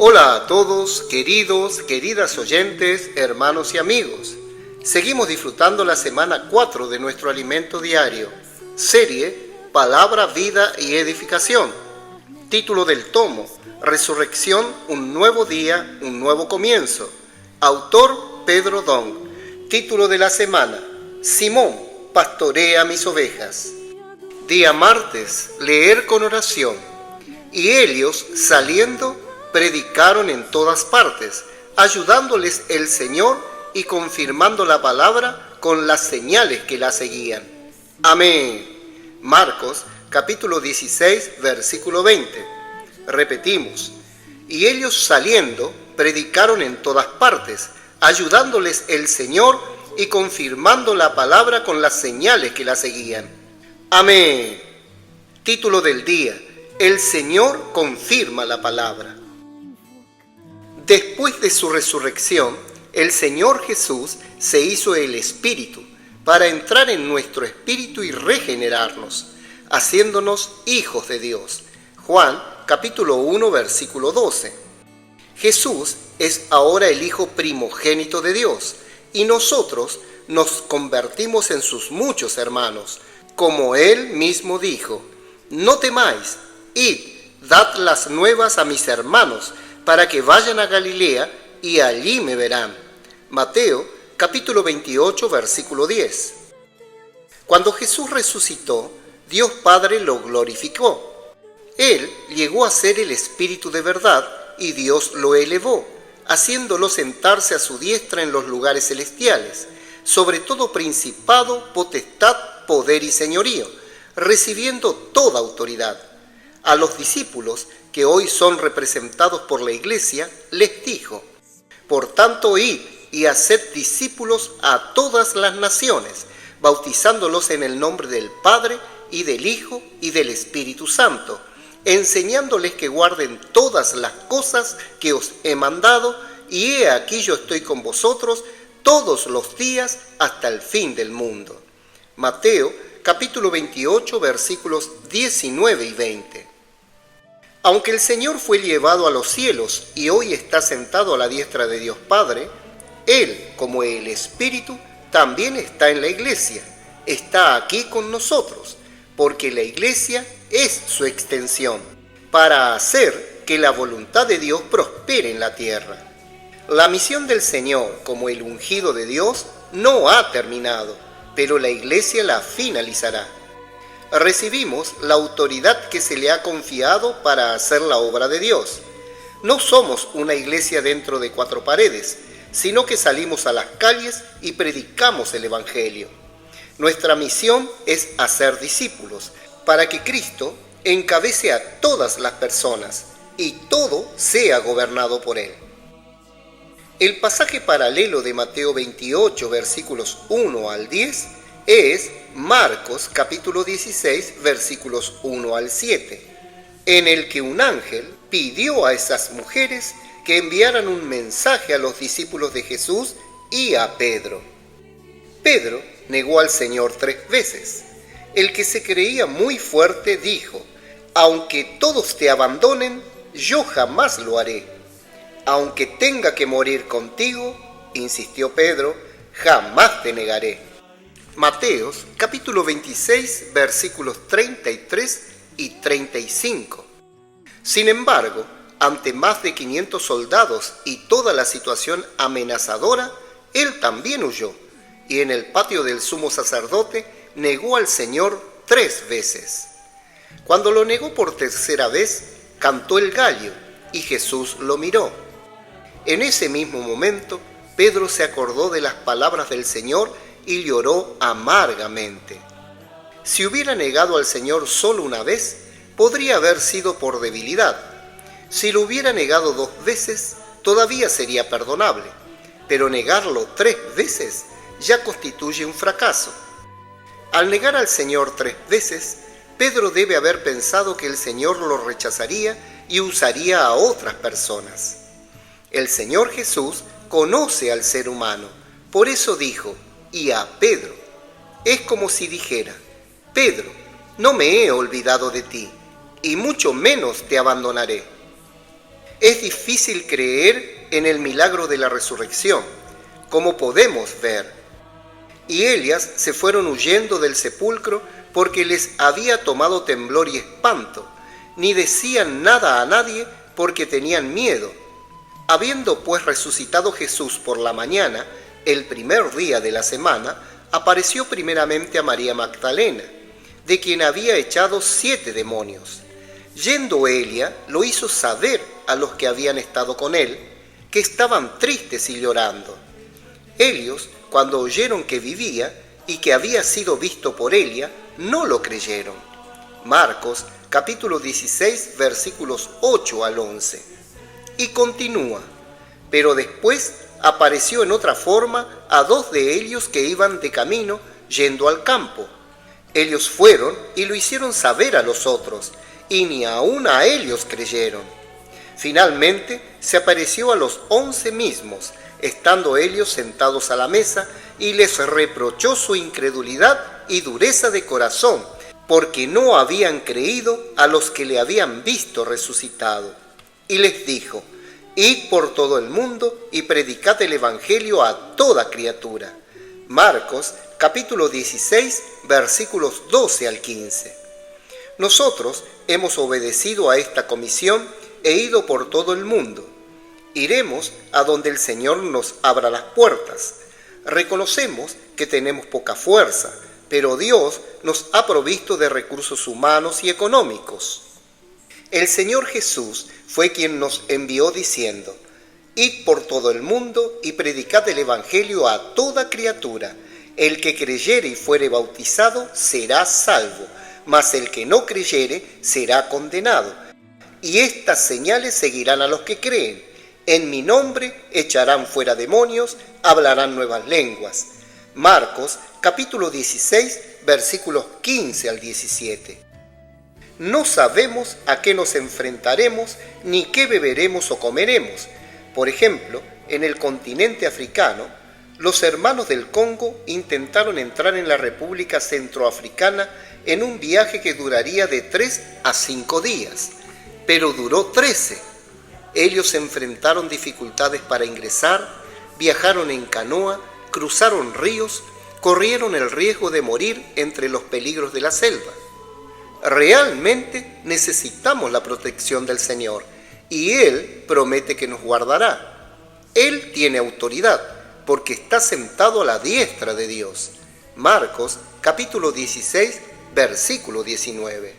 Hola a todos, queridas oyentes, hermanos y amigos. Seguimos disfrutando la semana 4 de nuestro alimento diario, serie Palabra, Vida y Edificación. Título del tomo, Resurrección, un nuevo día, un nuevo comienzo. Autor Pedro Dong. Título de la semana, Simón, pastorea mis ovejas. Día martes, leer con oración. Y ellos, saliendo, predicaron en todas partes, ayudándoles el Señor y confirmando la palabra con las señales que la seguían. Amén. Marcos, capítulo 16, versículo 20. Repetimos. Y ellos saliendo, predicaron en todas partes, ayudándoles el Señor y confirmando la palabra con las señales que la seguían. Amén. Título del día. El Señor confirma la palabra. Después de su resurrección, el Señor Jesús se hizo el Espíritu para entrar en nuestro espíritu y regenerarnos, haciéndonos hijos de Dios. Juan, capítulo 1, versículo 12. Jesús es ahora el Hijo primogénito de Dios, y nosotros nos convertimos en sus muchos hermanos, como Él mismo dijo: no temáis, id, dad las nuevas a mis hermanos, para que vayan a Galilea y allí me verán. Mateo, capítulo 28, versículo 10. Cuando Jesús resucitó, Dios Padre lo glorificó. Él llegó a ser el Espíritu de verdad y Dios lo elevó, haciéndolo sentarse a su diestra en los lugares celestiales, sobre todo principado, potestad, poder y señorío, recibiendo toda autoridad. A los discípulos, que hoy son representados por la Iglesia, les dijo: por tanto, id y haced discípulos a todas las naciones, bautizándolos en el nombre del Padre, y del Hijo, y del Espíritu Santo, enseñándoles que guarden todas las cosas que os he mandado, y he aquí yo estoy con vosotros todos los días hasta el fin del mundo. Mateo, capítulo 28, versículos 19 y 20. Aunque el Señor fue llevado a los cielos y hoy está sentado a la diestra de Dios Padre, Él, como el Espíritu, también está en la Iglesia, está aquí con nosotros, porque la Iglesia es su extensión, para hacer que la voluntad de Dios prospere en la tierra. La misión del Señor, como el ungido de Dios, no ha terminado, pero la Iglesia la finalizará. Recibimos la autoridad que se le ha confiado para hacer la obra de Dios. No somos una iglesia dentro de cuatro paredes, sino que salimos a las calles y predicamos el Evangelio. Nuestra misión es hacer discípulos, para que Cristo encabece a todas las personas y todo sea gobernado por Él. El pasaje paralelo de Mateo 28, versículos 1 al 10, es Marcos capítulo 16 versículos 1 al 7, en el que un ángel pidió a esas mujeres que enviaran un mensaje a los discípulos de Jesús y a Pedro. Pedro negó al Señor 3 veces. El que se creía muy fuerte dijo: aunque todos te abandonen, yo jamás lo haré. Aunque tenga que morir contigo, insistió Pedro, jamás te negaré. Mateos, capítulo 26, versículos 33 y 35. Sin embargo, ante más de 500 soldados y toda la situación amenazadora, él también huyó, y en el patio del sumo sacerdote negó al Señor 3 veces. Cuando lo negó por tercera vez, cantó el gallo, y Jesús lo miró. En ese mismo momento, Pedro se acordó de las palabras del Señor y lloró amargamente. Si hubiera negado al Señor solo una vez, podría haber sido por debilidad. Si lo hubiera negado 2 veces, todavía sería perdonable, pero negarlo 3 veces ya constituye un fracaso. Al negar al Señor 3 veces, Pedro debe haber pensado que el Señor lo rechazaría y usaría a otras personas. El Señor Jesús conoce al ser humano, por eso dijo: y a Pedro. Es como si dijera: Pedro, no me he olvidado de ti, y mucho menos te abandonaré. Es difícil creer en el milagro de la resurrección, como podemos ver. Y ellas se fueron huyendo del sepulcro porque les había tomado temblor y espanto, ni decían nada a nadie porque tenían miedo. Habiendo pues resucitado Jesús por la mañana, el primer día de la semana, apareció primeramente a María Magdalena, de quien había echado 7 demonios. Yendo ella, lo hizo saber a los que habían estado con él, que estaban tristes y llorando. Ellos, cuando oyeron que vivía y que había sido visto por ella, no lo creyeron. Marcos, capítulo 16, versículos 8 al 11. Y continúa: pero después apareció en otra forma a 2 de ellos que iban de camino yendo al campo. Ellos fueron y lo hicieron saber a los otros, y ni aun a ellos creyeron. Finalmente se apareció a los 11 mismos, estando ellos sentados a la mesa, y les reprochó su incredulidad y dureza de corazón, porque no habían creído a los que le habían visto resucitado. Y les dijo: id por todo el mundo y predicad el evangelio a toda criatura. Marcos, capítulo 16, versículos 12 al 15. Nosotros hemos obedecido a esta comisión e ido por todo el mundo. Iremos a donde el Señor nos abra las puertas. Reconocemos que tenemos poca fuerza, pero Dios nos ha provisto de recursos humanos y económicos. El Señor Jesús fue quien nos envió diciendo: id por todo el mundo y predicad el evangelio a toda criatura. El que creyere y fuere bautizado será salvo, mas el que no creyere será condenado. Y estas señales seguirán a los que creen: en mi nombre echarán fuera demonios, hablarán nuevas lenguas. Marcos, capítulo 16, versículos 15 al 17. No sabemos a qué nos enfrentaremos, ni qué beberemos o comeremos. Por ejemplo, en el continente africano, los hermanos del Congo intentaron entrar en la República Centroafricana en un viaje que duraría de 3 a 5 días, pero duró 13. Ellos enfrentaron dificultades para ingresar, viajaron en canoa, cruzaron ríos, corrieron el riesgo de morir entre los peligros de la selva. Realmente necesitamos la protección del Señor y Él promete que nos guardará. Él tiene autoridad porque está sentado a la diestra de Dios. Marcos, capítulo 16, versículo 19.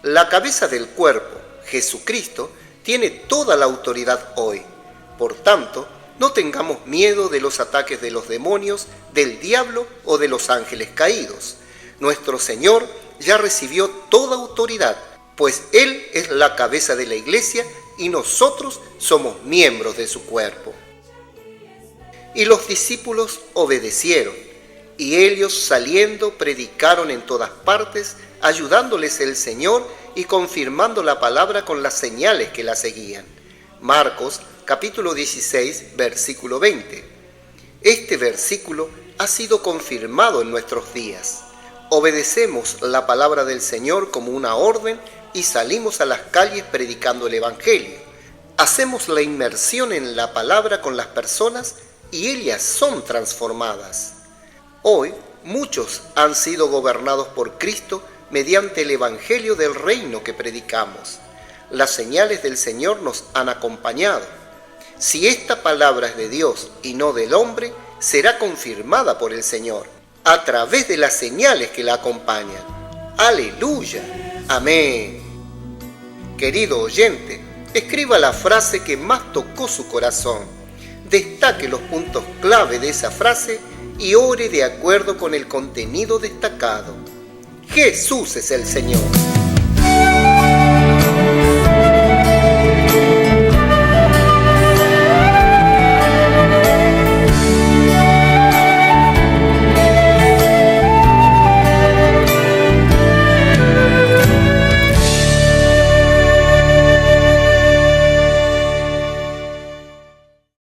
La cabeza del cuerpo, Jesucristo, tiene toda la autoridad hoy. Por tanto, no tengamos miedo de los ataques de los demonios, del diablo o de los ángeles caídos. Nuestro Señor ya recibió toda autoridad, pues Él es la cabeza de la iglesia y nosotros somos miembros de su cuerpo. Y los discípulos obedecieron, y ellos saliendo predicaron en todas partes, ayudándoles el Señor y confirmando la palabra con las señales que la seguían. Marcos, capítulo 16, versículo 20. Este versículo ha sido confirmado en nuestros días. Obedecemos la palabra del Señor como una orden y salimos a las calles predicando el Evangelio. Hacemos la inmersión en la palabra con las personas y ellas son transformadas. Hoy, muchos han sido gobernados por Cristo mediante el Evangelio del reino que predicamos. Las señales del Señor nos han acompañado. Si esta palabra es de Dios y no del hombre, será confirmada por el Señor a través de las señales que la acompañan. ¡Aleluya! ¡Amén! Querido oyente, escriba la frase que más tocó su corazón. Destaque los puntos clave de esa frase y ore de acuerdo con el contenido destacado. Jesús es el Señor.